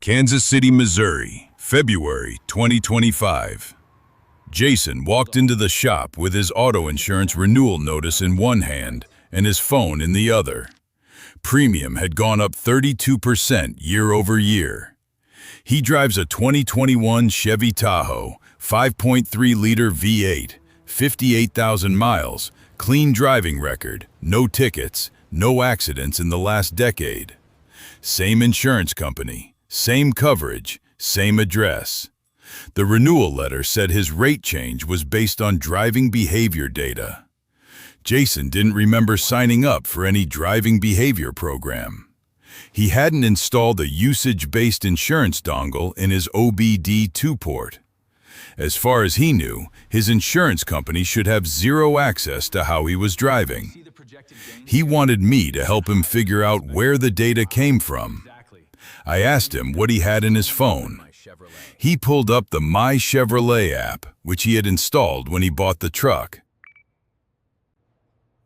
Kansas City, Missouri, February 2025. Jason walked into the shop with his auto insurance renewal notice in one hand and his phone in the other. Premium had gone up 32% year over year. He drives a 2021 Chevy Tahoe, 5.3-liter V8, 58,000 miles, clean driving record, no tickets, no accidents in the last decade. Same insurance company, same coverage, same address. The renewal letter said his rate change was based on driving behavior data. Jason didn't remember signing up for any driving behavior program. He hadn't installed a usage-based insurance dongle in his OBD2 port. As far as he knew, his insurance company should have zero access to how he was driving. He wanted me to help him figure out where the data came from. I asked him what he had in his phone. He pulled up the My Chevrolet app, which he had installed when he bought the truck.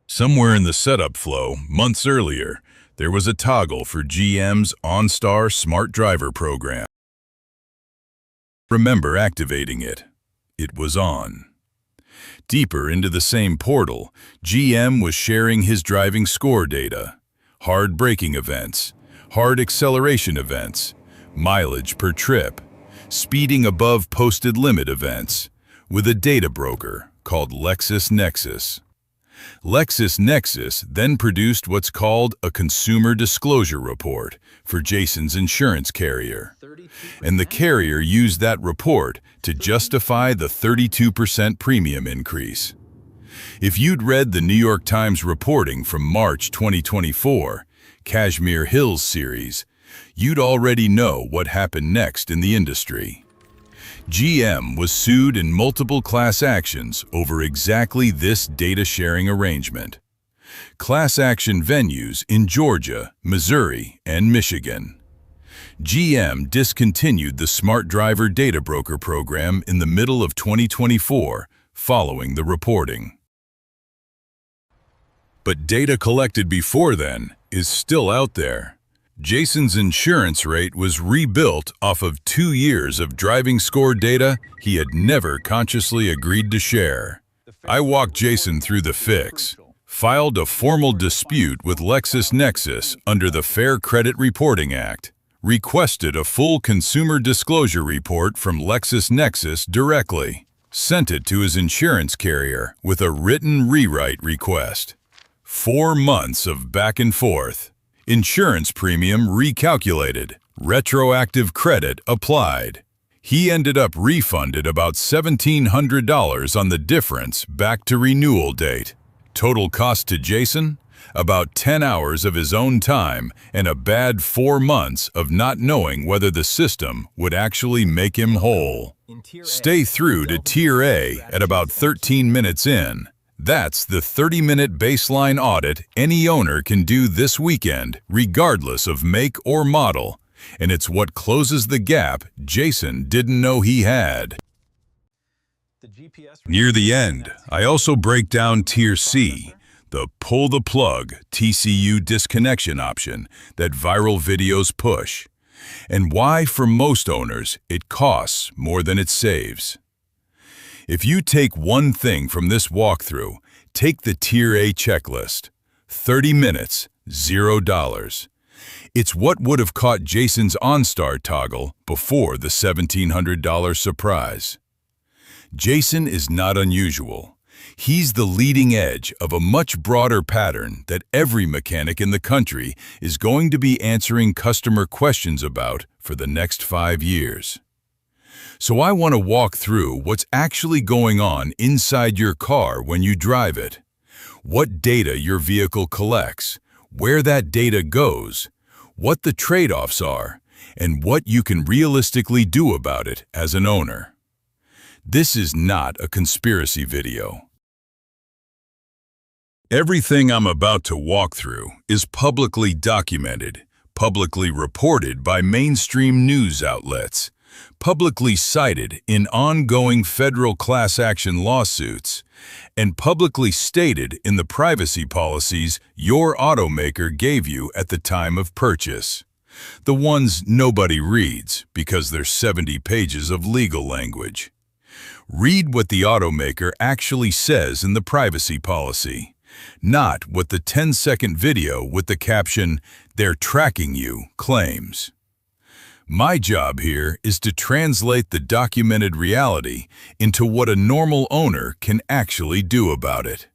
Somewhere in the setup flow, months earlier, there was a toggle for GM's OnStar Smart Driver program. Remember activating it. It was on. Deeper into the same portal, GM was sharing his driving score data, hard braking events, hard acceleration events, mileage per trip, speeding above posted limit events, with a data broker called LexisNexis. LexisNexis then produced what's called a consumer disclosure report for Jason's insurance carrier, and the carrier used that report to justify the 32% premium increase. If you'd read the New York Times reporting from March 2024, Kashmir Hills series, you'd already know what happened next in the industry. GM was sued in multiple class actions over exactly this data-sharing arrangement. Class action venues in Georgia, Missouri, and Michigan. GM discontinued the Smart Driver Data Broker program in the middle of 2024 following the reporting. But data collected before then is still out there. Jason's insurance rate was rebuilt off of 2 years of driving score data he had never consciously agreed to share. I walked Jason through the fix, filed a formal dispute with LexisNexis under the Fair Credit Reporting Act, requested a full consumer disclosure report from LexisNexis directly, sent it to his insurance carrier with a written rewrite request. 4 months of back and forth. Insurance premium recalculated. Retroactive credit applied. He ended up refunded about $1,700 on the difference back to renewal date. Total cost to Jason? About 10 hours of his own time and a bad 4 months of not knowing whether the system would actually make him whole. Stay through to Tier A at about 13 minutes in. That's the 30-minute baseline audit any owner can do this weekend, regardless of make or model, and it's what closes the gap Jason didn't know he had. Near the end, I also break down Tier C, the pull-the-plug TCU disconnection option that viral videos push, and why for most owners it costs more than it saves. If you take one thing from this walkthrough, take the Tier A checklist. 30 minutes, $0. It's what would have caught Jason's OnStar toggle before the $1,700 surprise. Jason is not unusual. He's the leading edge of a much broader pattern that every mechanic in the country is going to be answering customer questions about for the next 5 years. So I want to walk through what's actually going on inside your car when you drive it, what data your vehicle collects, where that data goes, what the trade-offs are, and what you can realistically do about it as an owner. This is not a conspiracy video. Everything I'm about to walk through is publicly documented, publicly reported by mainstream news outlets, publicly cited in ongoing federal class action lawsuits, and publicly stated in the privacy policies your automaker gave you at the time of purchase. The ones nobody reads because there's 70 pages of legal language. Read what the automaker actually says in the privacy policy, not what the 10-second video with the caption, "They're tracking you," claims. My job here is to translate the documented reality into what a normal owner can actually do about it.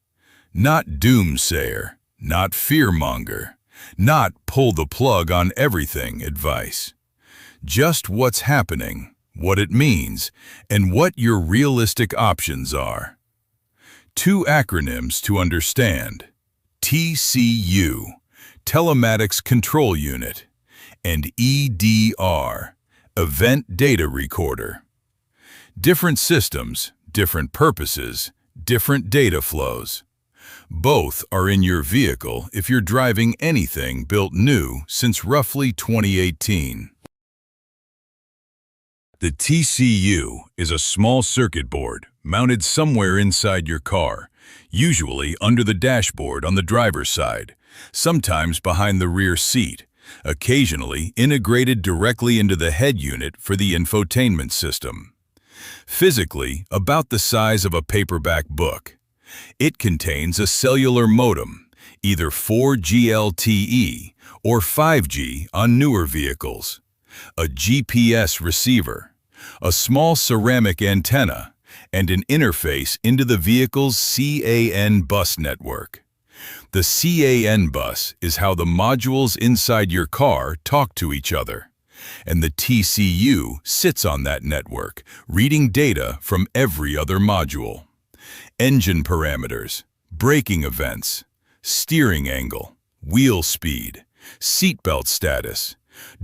Not doomsayer, not fearmonger, not pull the plug on everything advice. Just what's happening, what it means, and what your realistic options are. 2 acronyms to understand: TCU, Telematics Control Unit, and EDR, Event Data Recorder. Different systems, different purposes, different data flows. Both are in your vehicle if you're driving anything built new since roughly 2018. The TCU is a small circuit board mounted somewhere inside your car, usually under the dashboard on the driver's side, sometimes behind the rear seat, occasionally integrated directly into the head unit for the infotainment system. Physically, about the size of a paperback book. It contains a cellular modem, either 4G LTE or 5G on newer vehicles, a GPS receiver, a small ceramic antenna, and an interface into the vehicle's CAN bus network. The CAN bus is how the modules inside your car talk to each other, and the TCU sits on that network, reading data from every other module. Engine parameters, braking events, steering angle, wheel speed, seatbelt status,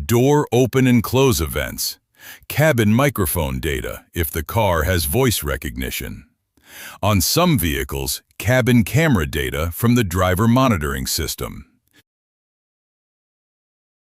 door open and close events, cabin microphone data if the car has voice recognition. On some vehicles, cabin camera data from the driver monitoring system.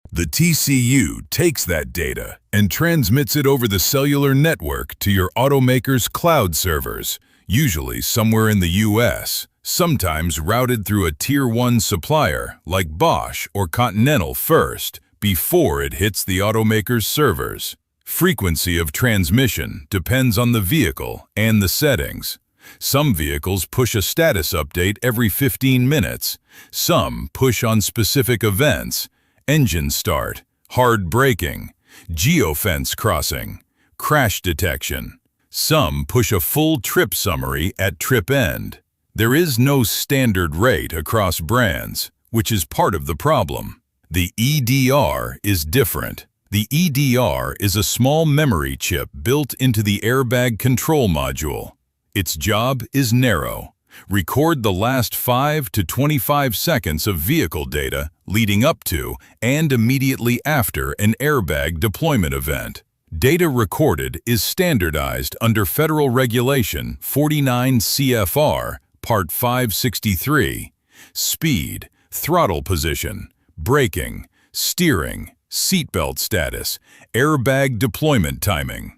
The TCU takes that data and transmits it over the cellular network to your automaker's cloud servers, usually somewhere in the US, sometimes routed through a Tier 1 supplier like Bosch or Continental first, before it hits the automaker's servers. Frequency of transmission depends on the vehicle and the settings. Some vehicles push a status update every 15 minutes. Some push on specific events: engine start, hard braking, geofence crossing, crash detection. Some push a full trip summary at trip end. There is no standard rate across brands, which is part of the problem. The EDR is different. The EDR is a small memory chip built into the airbag control module. Its job is narrow. Record the last 5 to 25 seconds of vehicle data leading up to and immediately after an airbag deployment event. Data recorded is standardized under Federal Regulation 49 CFR, Part 563, speed, throttle position, braking, steering, seatbelt status, airbag deployment timing.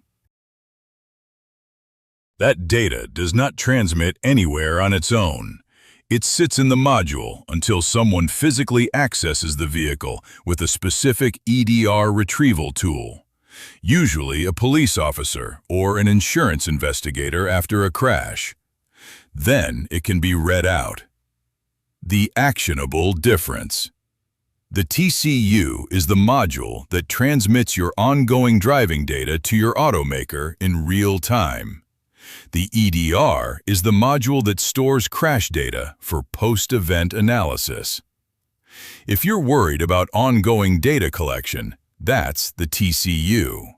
That data does not transmit anywhere on its own. It sits in the module until someone physically accesses the vehicle with a specific EDR retrieval tool. Usually a police officer or an insurance investigator after a crash. Then it can be read out. The actionable difference. The TCU is the module that transmits your ongoing driving data to your automaker in real time. The EDR is the module that stores crash data for post-event analysis. If you're worried about ongoing data collection, that's the TCU.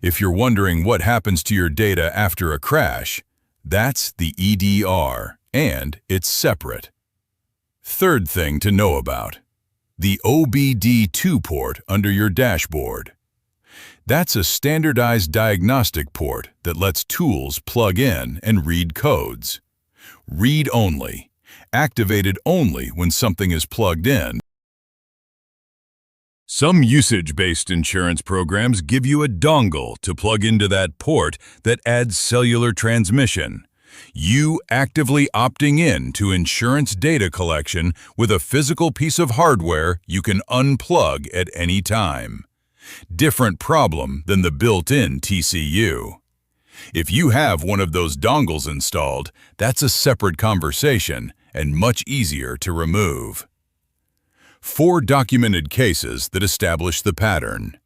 If you're wondering what happens to your data after a crash, that's the EDR, and it's separate. Third thing to know about: the OBD2 port under your dashboard. That's a standardized diagnostic port that lets tools plug in and read codes. Read only. Activated only when something is plugged in. Some usage-based insurance programs give you a dongle to plug into that port that adds cellular transmission. You actively opting in to insurance data collection with a physical piece of hardware you can unplug at any time. Different problem than the built-in TCU. If you have one of those dongles installed, that's a separate conversation and much easier to remove. 4 documented cases that establish the pattern.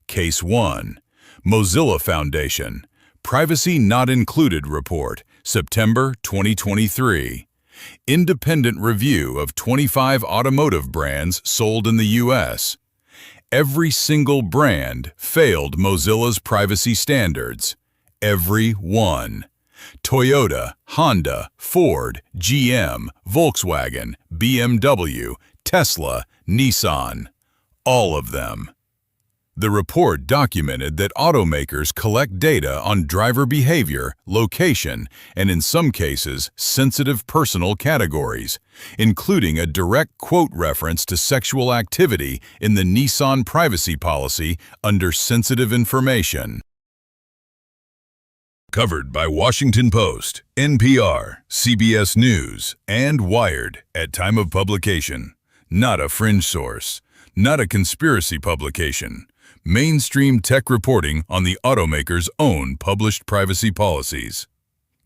Case 1. Mozilla Foundation, Privacy Not Included Report, September 2023. Independent review of 25 automotive brands sold in the U.S. Every single brand failed Mozilla's privacy standards. Every one. Toyota, Honda, Ford, GM, Volkswagen, BMW, Tesla, Nissan. All of them. The report documented that automakers collect data on driver behavior, location, and in some cases, sensitive personal categories, including a direct quote reference to sexual activity in the Nissan privacy policy under sensitive information. Covered by Washington Post, NPR, CBS News, and Wired at time of publication. Not a fringe source, not a conspiracy publication. Mainstream tech reporting on the automaker's own published privacy policies.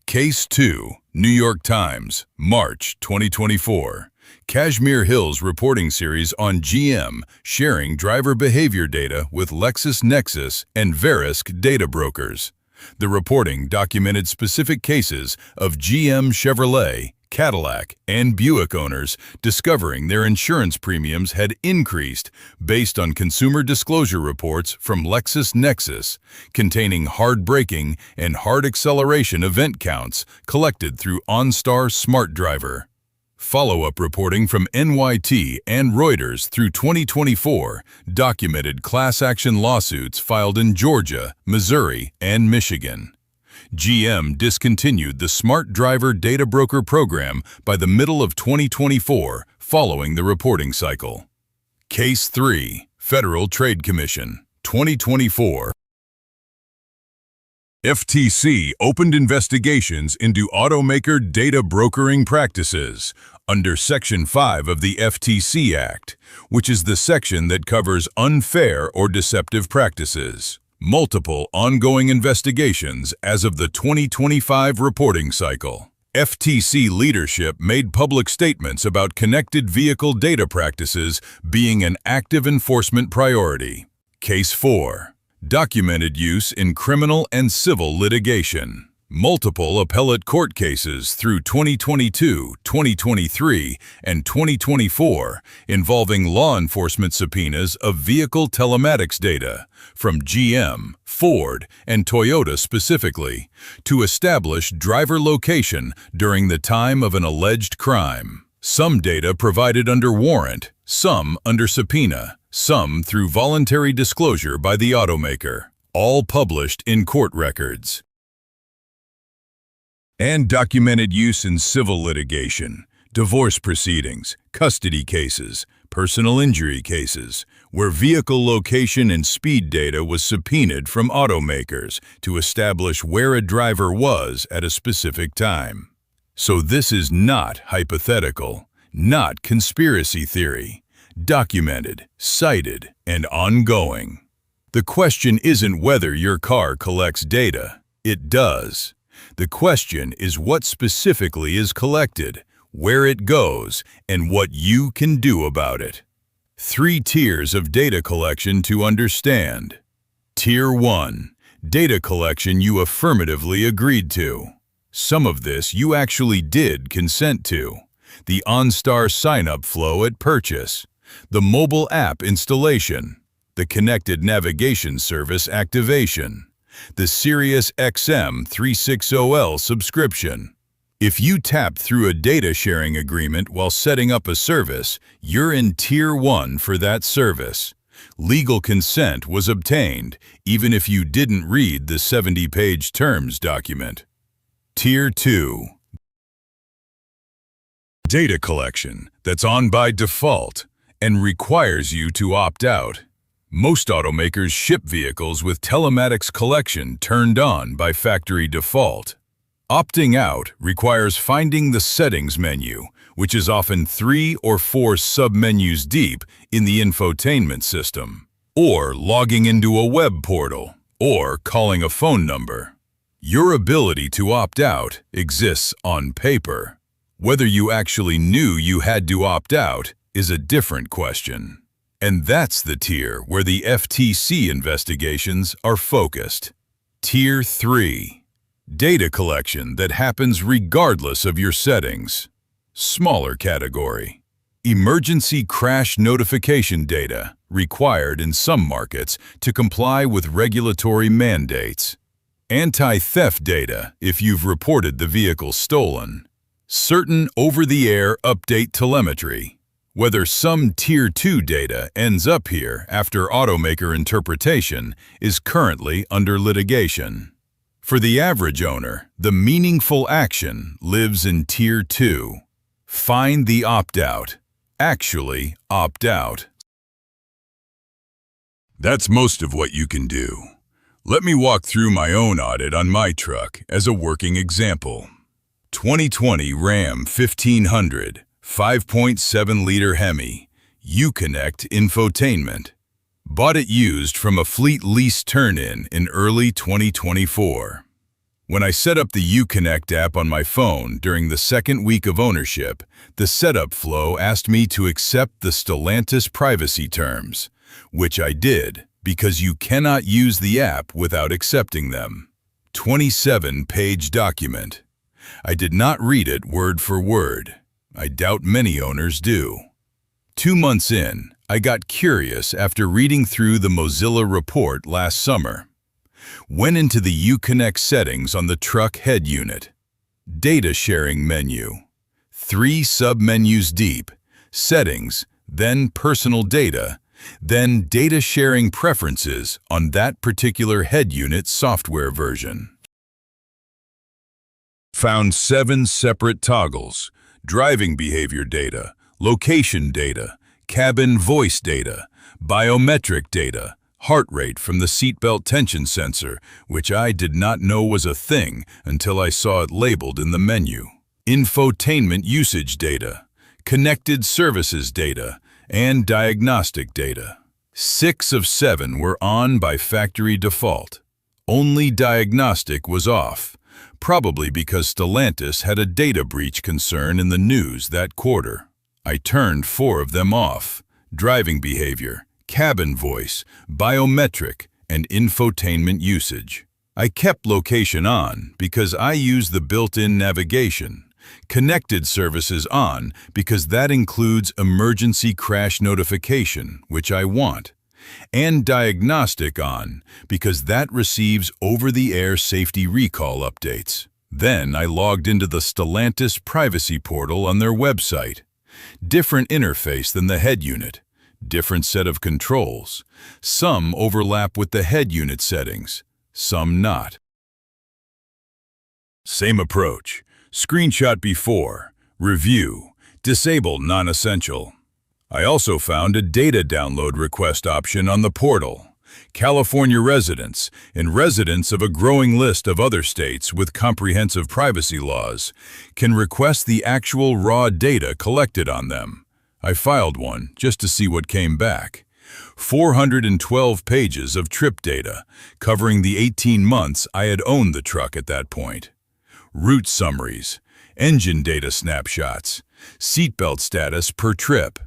Case 2, New York Times, March 2024. Kashmir Hill's reporting series on GM sharing driver behavior data with LexisNexis and Verisk data brokers. The reporting documented specific cases of GM Chevrolet, Cadillac, and Buick owners discovering their insurance premiums had increased based on consumer disclosure reports from LexisNexis containing hard braking and hard acceleration event counts collected through OnStar Smart Driver. Follow-up reporting from NYT and Reuters through 2024 documented class action lawsuits filed in Georgia, Missouri, and Michigan. GM discontinued the Smart Driver Data Broker program by the middle of 2024 following the reporting cycle. Case 3, Federal Trade Commission, 2024. FTC opened investigations into automaker data brokering practices under Section 5 of the FTC Act, which is the section that covers unfair or deceptive practices. Multiple ongoing investigations as of the 2025 reporting cycle. FTC leadership made public statements about connected vehicle data practices being an active enforcement priority. Case 4. Documented use in criminal and civil litigation. Multiple appellate court cases through 2022, 2023, and 2024 involving law enforcement subpoenas of vehicle telematics data from GM, Ford, and Toyota specifically to establish driver location during the time of an alleged crime. Some data provided under warrant, some under subpoena, some through voluntary disclosure by the automaker, all published in court records. And documented use in civil litigation, divorce proceedings, custody cases, personal injury cases, where vehicle location and speed data was subpoenaed from automakers to establish where a driver was at a specific time. So this is not hypothetical, not conspiracy theory. Documented, cited, and ongoing. The question isn't whether your car collects data. It does. The question is what specifically is collected, where it goes, and what you can do about it. 3 tiers of data collection to understand. Tier 1. Data collection you affirmatively agreed to. Some of this you actually did consent to. The OnStar sign-up flow at purchase. The mobile app installation. The connected navigation service activation. The Sirius XM 360L subscription. If you tap through a data sharing agreement while setting up a service, you're in Tier 1 for that service. Legal consent was obtained, even if you didn't read the 70-page terms document. Tier 2. Data collection that's on by default and requires you to opt out. Most automakers ship vehicles with telematics collection turned on by factory default. Opting out requires finding the Settings menu, which is often 3 or 4 sub-menus deep in the infotainment system, or logging into a web portal, or calling a phone number. Your ability to opt out exists on paper. Whether you actually knew you had to opt out is a different question. And that's the tier where the FTC investigations are focused. Tier 3. Data collection that happens regardless of your settings. Smaller category. Emergency crash notification data, required in some markets to comply with regulatory mandates. Anti-theft data if you've reported the vehicle stolen. Certain over-the-air update telemetry. Whether some Tier 2 data ends up here after automaker interpretation is currently under litigation. For the average owner, the meaningful action lives in Tier 2. Find the opt-out. Actually opt out. That's most of what you can do. Let me walk through my own audit on my truck as a working example. 2020 Ram 1500, 5.7-liter Hemi, Uconnect infotainment. Bought it used from a fleet lease turn-in early 2024. When I set up the Uconnect app on my phone during the second week of ownership, the setup flow asked me to accept the Stellantis privacy terms, which I did because you cannot use the app without accepting them. 27-page document. I did not read it word for word. I doubt many owners do. 2 months in, I got curious after reading through the Mozilla report last summer. Went into the Uconnect settings on the truck head unit. Data sharing menu. 3 sub-menus deep. Settings, then personal data, then data sharing preferences on that particular head unit software version. Found 7 separate toggles: driving behavior data, location data, cabin voice data, biometric data, heart rate from the seatbelt tension sensor, which I did not know was a thing until I saw it labeled in the menu, infotainment usage data, connected services data, and diagnostic data. 6 of 7 were on by factory default. Only diagnostic was off, probably because Stellantis had a data breach concern in the news that quarter. I turned 4 of them off: driving behavior, cabin voice, biometric, and infotainment usage. I kept location on because I use the built-in navigation, connected services on because that includes emergency crash notification, which I want, and diagnostic on because that receives over-the-air safety recall updates. Then I logged into the Stellantis privacy portal on their website. Different interface than the head unit. Different set of controls. Some overlap with the head unit settings, some not. Same approach. Screenshot before. Review. Disable non-essential. I also found a data download request option on the portal. California residents and residents of a growing list of other states with comprehensive privacy laws can request the actual raw data collected on them. I filed one just to see what came back. 412 pages of trip data, covering the 18 months I had owned the truck at that point. Route summaries, engine data snapshots, seatbelt status per trip,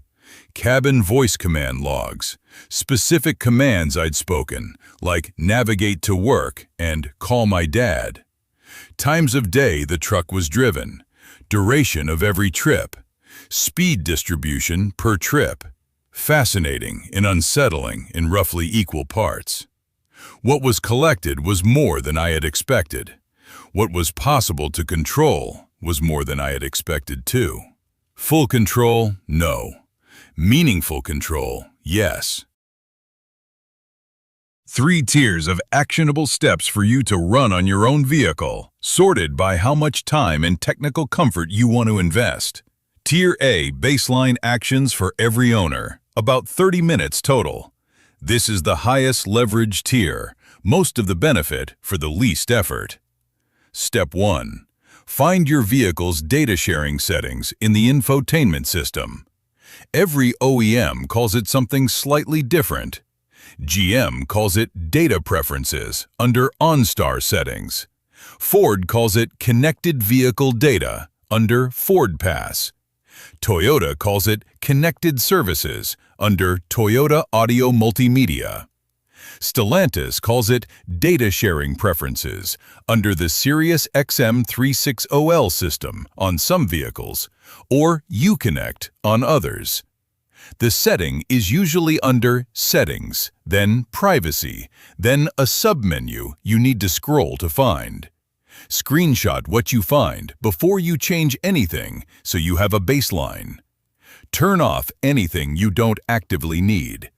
cabin voice command logs, specific commands I'd spoken, like navigate to work and call my dad, times of day the truck was driven, duration of every trip, speed distribution per trip. Fascinating and unsettling in roughly equal parts. What was collected was more than I had expected. What was possible to control was more than I had expected too. Full control? No. Meaningful control? Yes. 3 tiers of actionable steps for you to run on your own vehicle, sorted by how much time and technical comfort you want to invest. Tier A, baseline actions for every owner, about 30 minutes total. This is the highest leverage tier, most of the benefit for the least effort. Step 1. Find your vehicle's data sharing settings in the infotainment system. Every OEM calls it something slightly different. GM calls it Data Preferences under OnStar settings. Ford calls it Connected Vehicle Data under Ford Pass. Toyota calls it Connected Services under Toyota Audio Multimedia. Stellantis calls it Data Sharing Preferences under the Sirius XM360L system on some vehicles, or Uconnect on others. The setting is usually under Settings, then Privacy, then a submenu you need to scroll to find. Screenshot what you find before you change anything so you have a baseline. Turn off anything you don't actively need.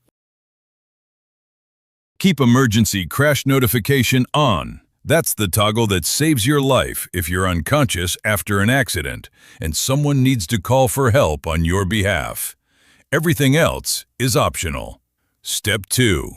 Keep emergency crash notification on. That's the toggle that saves your life if you're unconscious after an accident and someone needs to call for help on your behalf. Everything else is optional. Step 2.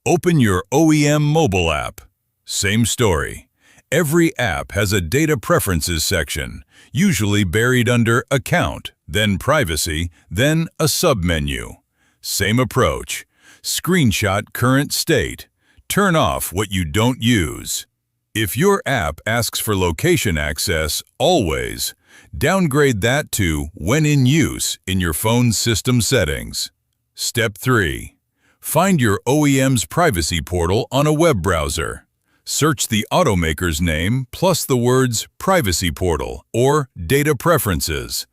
Open your OEM mobile app. Same story. Every app has a Data Preferences section, usually buried under Account, then Privacy, then a submenu. Same approach. Screenshot current state. Turn off what you don't use. If your app asks for location access, always, downgrade that to When in Use in your phone's system settings. Step 3. Find your OEM's privacy portal on a web browser. Search the automaker's name plus the words Privacy Portal or Data Preferences.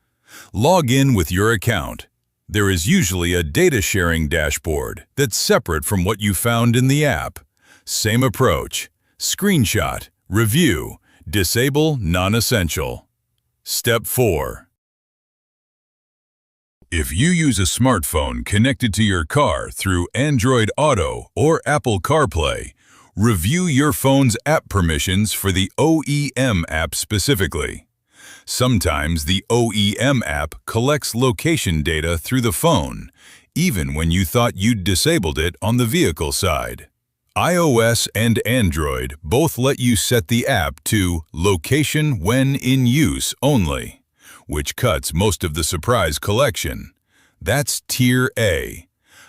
Log in with your account. There is usually a data sharing dashboard that's separate from what you found in the app. Same approach. Screenshot, review, disable non-essential. Step 4. If you use a smartphone connected to your car through Android Auto or Apple CarPlay, review your phone's app permissions for the OEM app specifically. Sometimes the OEM app collects location data through the phone, even when you thought you'd disabled it on the vehicle side. iOS and Android both let you set the app to Location When in Use only, which cuts most of the surprise collection. That's Tier A.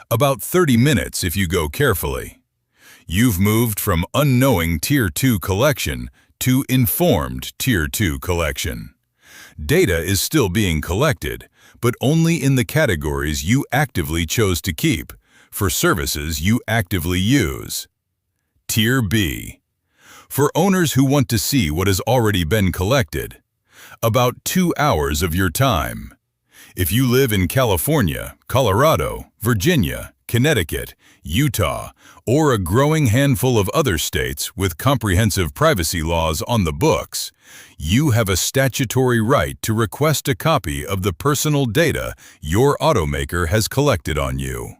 About 30 minutes if you go carefully. You've moved from unknowing Tier 2 collection to informed Tier 2 collection. Data is still being collected, but only in the categories you actively chose to keep, for services you actively use. Tier B. For owners who want to see what has already been collected. About 2 hours of your time. If you live in California, Colorado, Virginia, Connecticut, Utah, or a growing handful of other states with comprehensive privacy laws on the books, you have a statutory right to request a copy of the personal data your automaker has collected on you.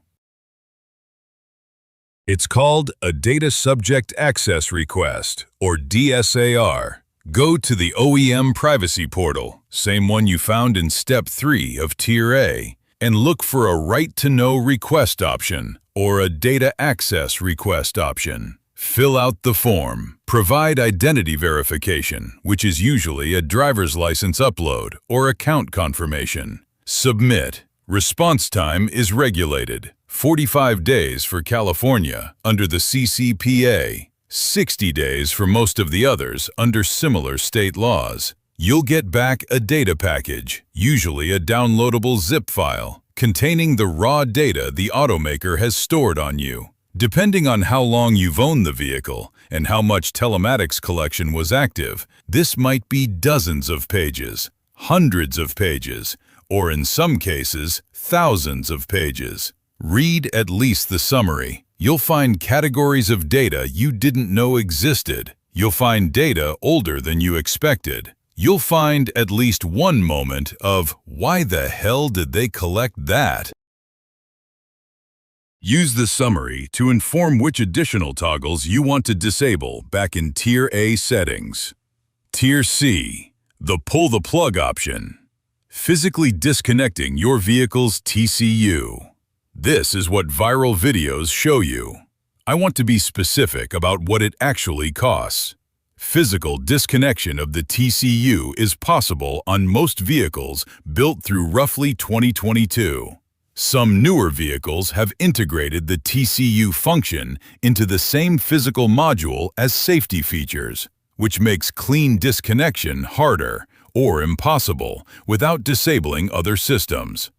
It's called a Data Subject Access Request, or DSAR. Go to the OEM Privacy Portal, same one you found in Step 3 of Tier A, and look for a Right to Know request option or a Data Access request option. Fill out the form. Provide identity verification, which is usually a driver's license upload or account confirmation. Submit. Response time is regulated. 45 days for California under the CCPA, 60 days for most of the others under similar state laws. You'll get back a data package, usually a downloadable zip file, containing the raw data the automaker has stored on you. Depending on how long you've owned the vehicle and how much telematics collection was active, this might be dozens of pages, hundreds of pages, or in some cases, thousands of pages. Read at least the summary. You'll find categories of data you didn't know existed. You'll find data older than you expected. You'll find at least one moment of, why the hell did they collect that? Use the summary to inform which additional toggles you want to disable back in Tier A settings. Tier C, the pull the plug option. Physically disconnecting your vehicle's TCU. This is what viral videos show you. I want to be specific about what it actually costs. Physical disconnection of the TCU is possible on most vehicles built through roughly 2022. Some newer vehicles have integrated the TCU function into the same physical module as safety features, which makes clean disconnection harder or impossible without disabling other systems.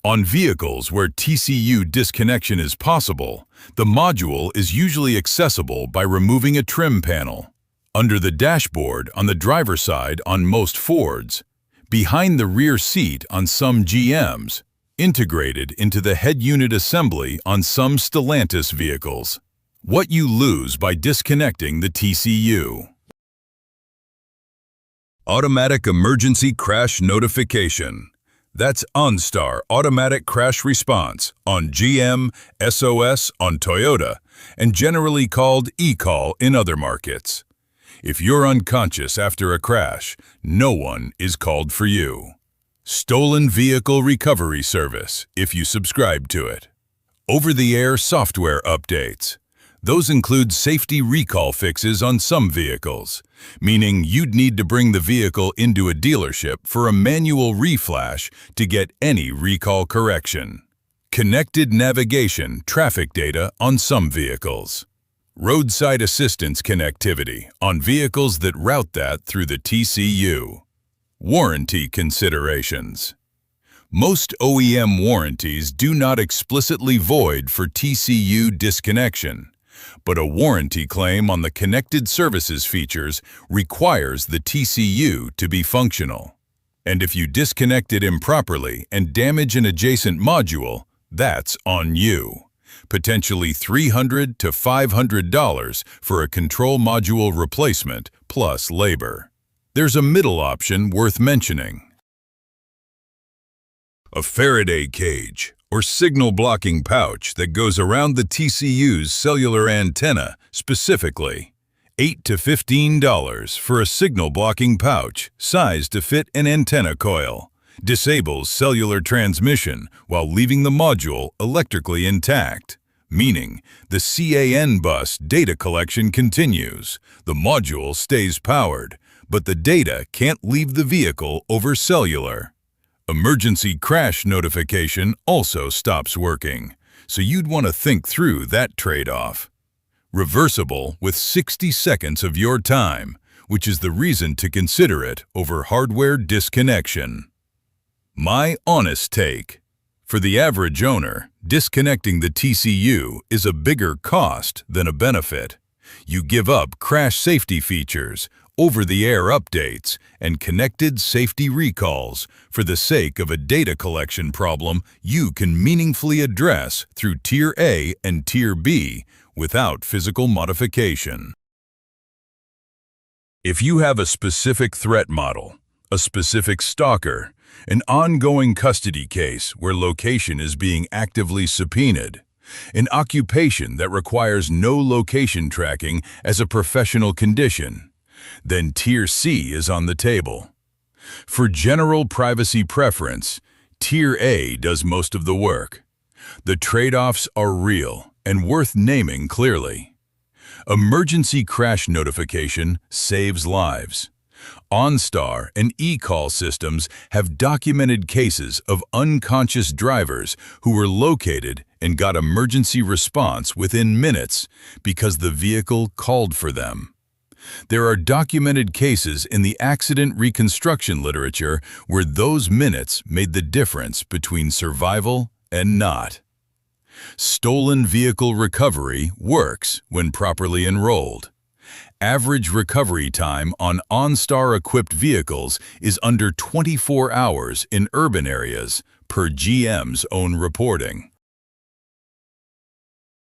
On vehicles where TCU disconnection is possible, the module is usually accessible by removing a trim panel. Under the dashboard on the driver's side on most Fords, behind the rear seat on some GMs, integrated into the head unit assembly on some Stellantis vehicles. What you lose by disconnecting the TCU. Automatic Emergency Crash Notification. That's OnStar Automatic Crash Response on GM, SOS on Toyota, and generally called eCall in other markets. If you're unconscious after a crash, no one is called for you. Stolen Vehicle Recovery Service, if you subscribe to it. Over-the-air software updates. Those include safety recall fixes on some vehicles, meaning you'd need to bring the vehicle into a dealership for a manual reflash to get any recall correction. Connected navigation traffic data on some vehicles. Roadside assistance connectivity on vehicles that route that through the TCU. Warranty considerations. Most OEM warranties do not explicitly void for TCU disconnection, but a warranty claim on the connected services features requires the TCU to be functional. And if you disconnect it improperly and damage an adjacent module, that's on you. Potentially $300 to $500 for a control module replacement plus labor. There's a middle option worth mentioning. A Faraday cage, or signal-blocking pouch that goes around the TCU's cellular antenna, specifically. $8 to $15 for a signal-blocking pouch, sized to fit an antenna coil. Disables cellular transmission while leaving the module electrically intact, meaning the CAN bus data collection continues. The module stays powered, but the data can't leave the vehicle over cellular. Emergency crash notification also stops working, so you'd want to think through that trade-off. Reversible with 60 seconds of your time, which is the reason to consider it over hardware disconnection. My honest take. For the average owner, disconnecting the TCU is a bigger cost than a benefit. You give up crash safety features, over-the-air updates, and connected safety recalls for the sake of a data collection problem you can meaningfully address through Tier A and Tier B without physical modification. If you have a specific threat model, a specific stalker, an ongoing custody case where location is being actively subpoenaed, an occupation that requires no location tracking as a professional condition, then Tier C is on the table. For general privacy preference, Tier A does most of the work. The trade-offs are real and worth naming clearly. Emergency crash notification saves lives. OnStar and eCall systems have documented cases of unconscious drivers who were located and got emergency response within minutes because the vehicle called for them. There are documented cases in the accident reconstruction literature where those minutes made the difference between survival and not. Stolen vehicle recovery works when properly enrolled. Average recovery time on OnStar-equipped vehicles is under 24 hours in urban areas, per GM's own reporting.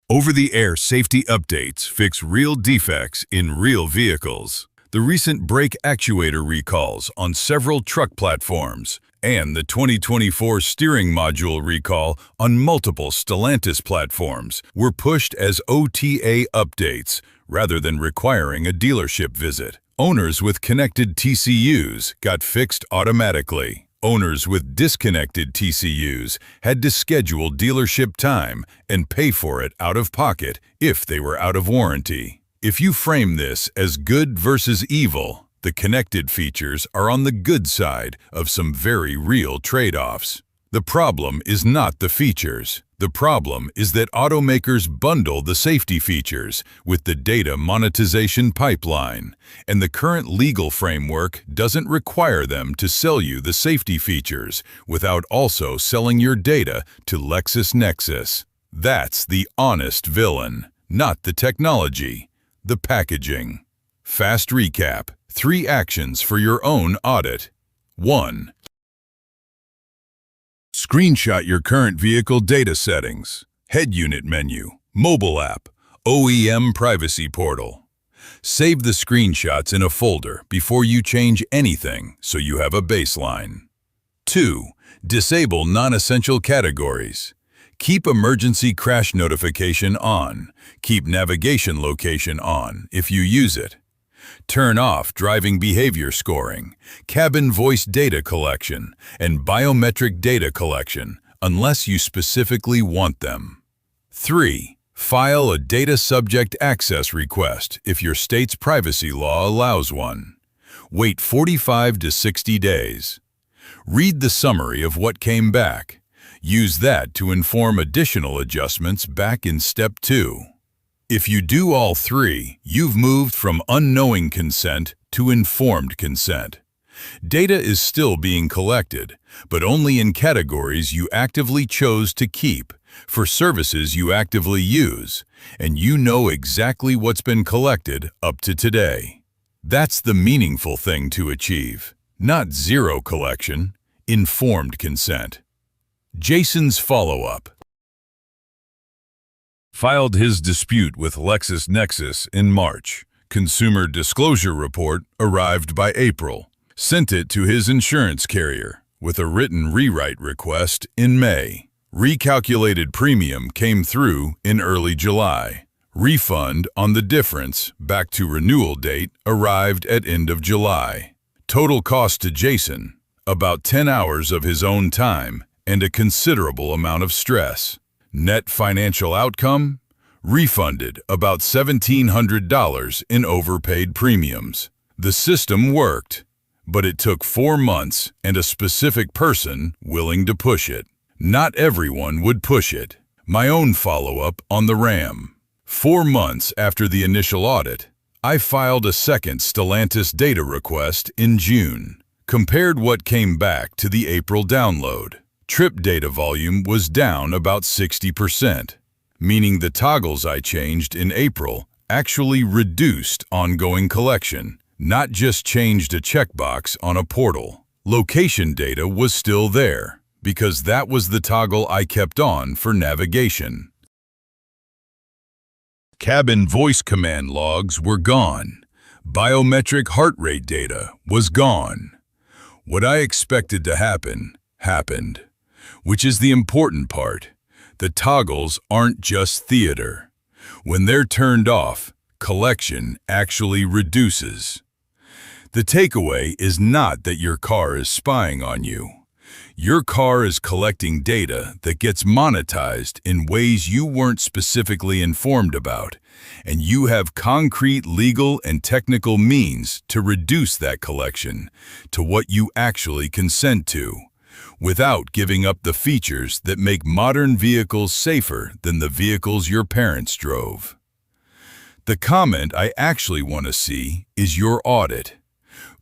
Over-the-air safety updates fix real defects in real vehicles. The recent brake actuator recalls on several truck platforms and the 2024 steering module recall on multiple Stellantis platforms were pushed as OTA updates rather than requiring a dealership visit. Owners with connected TCUs got fixed automatically. Owners with disconnected TCUs had to schedule dealership time and pay for it out of pocket if they were out of warranty. If you frame this as good versus evil, the connected features are on the good side of some very real trade-offs. The problem is not the features. The problem is that automakers bundle the safety features with the data monetization pipeline, and the current legal framework doesn't require them to sell you the safety features without also selling your data to LexisNexis. That's the honest villain, not the technology, the packaging. Fast recap: 3 actions for your own audit. 1. Screenshot your current vehicle data settings, head unit menu, mobile app, OEM privacy portal. Save the screenshots in a folder before you change anything so you have a baseline. 2. Disable non-essential categories. Keep emergency crash notification on. Keep navigation location on if you use it. Turn off driving behavior scoring, cabin voice data collection, and biometric data collection unless you specifically want them. 3. File a data subject access request if your state's privacy law allows one. Wait 45 to 60 days. Read the summary of what came back. Use that to inform additional adjustments back in Step 2. If you do all 3, you've moved from unknowing consent to informed consent. Data is still being collected, but only in categories you actively chose to keep, for services you actively use, and you know exactly what's been collected up to today. That's the meaningful thing to achieve, not zero collection, informed consent. Jason's follow-up. Filed his dispute with LexisNexis in March. Consumer disclosure report arrived by April. Sent it to his insurance carrier with a written rewrite request in May. Recalculated premium came through in early July. Refund on the difference back to renewal date arrived at end of July. Total cost to Jason, about 10 hours of his own time and a considerable amount of stress. Net financial outcome? Refunded about $1,700 in overpaid premiums. The system worked, but it took 4 months and a specific person willing to push it. Not everyone would push it. My own follow-up on the RAM. 4 months after the initial audit, I filed a second Stellantis data request in June. Compared what came back to the April download. Trip data volume was down about 60%, meaning the toggles I changed in April actually reduced ongoing collection, not just changed a checkbox on a portal. Location data was still there, because that was the toggle I kept on for navigation. Cabin voice command logs were gone. Biometric heart rate data was gone. What I expected to happen, happened. Which is the important part. The toggles aren't just theater. When they're turned off, collection actually reduces. The takeaway is not that your car is spying on you. Your car is collecting data that gets monetized in ways you weren't specifically informed about, and you have concrete legal and technical means to reduce that collection to what you actually consent to, without giving up the features that make modern vehicles safer than the vehicles your parents drove. The comment I actually want to see is your audit.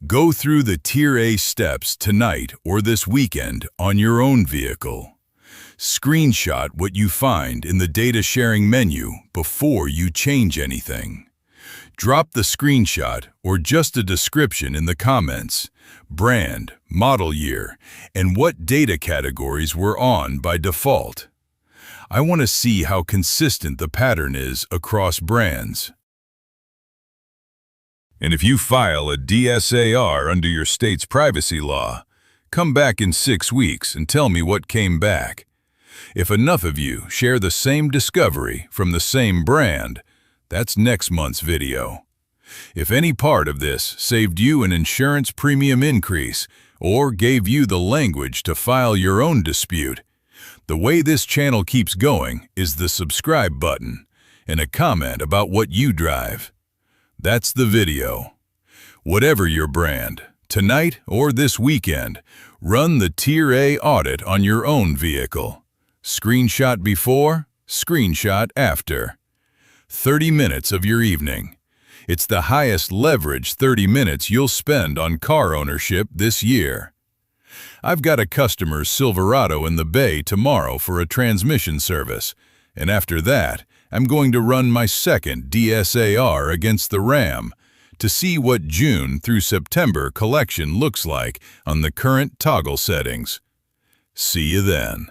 Go through the Tier A steps tonight or this weekend on your own vehicle. Screenshot what you find in the data sharing menu before you change anything. Drop the screenshot or just a description in the comments, brand, model year, and what data categories were on by default. I want to see how consistent the pattern is across brands. And if you file a DSAR under your state's privacy law, come back in 6 weeks and tell me what came back. If enough of you share the same discovery from the same brand, that's next month's video. If any part of this saved you an insurance premium increase or gave you the language to file your own dispute, the way this channel keeps going is the subscribe button and a comment about what you drive. That's the video. Whatever your brand, tonight or this weekend, run the Tier A audit on your own vehicle. Screenshot before, screenshot after. 30 minutes of your evening. It's the highest leverage 30 minutes you'll spend on car ownership this year. I've got a customer's Silverado in the bay tomorrow for a transmission service, and after that, I'm going to run my second DSAR against the Ram to see what June through September collection looks like on the current toggle settings. See you then.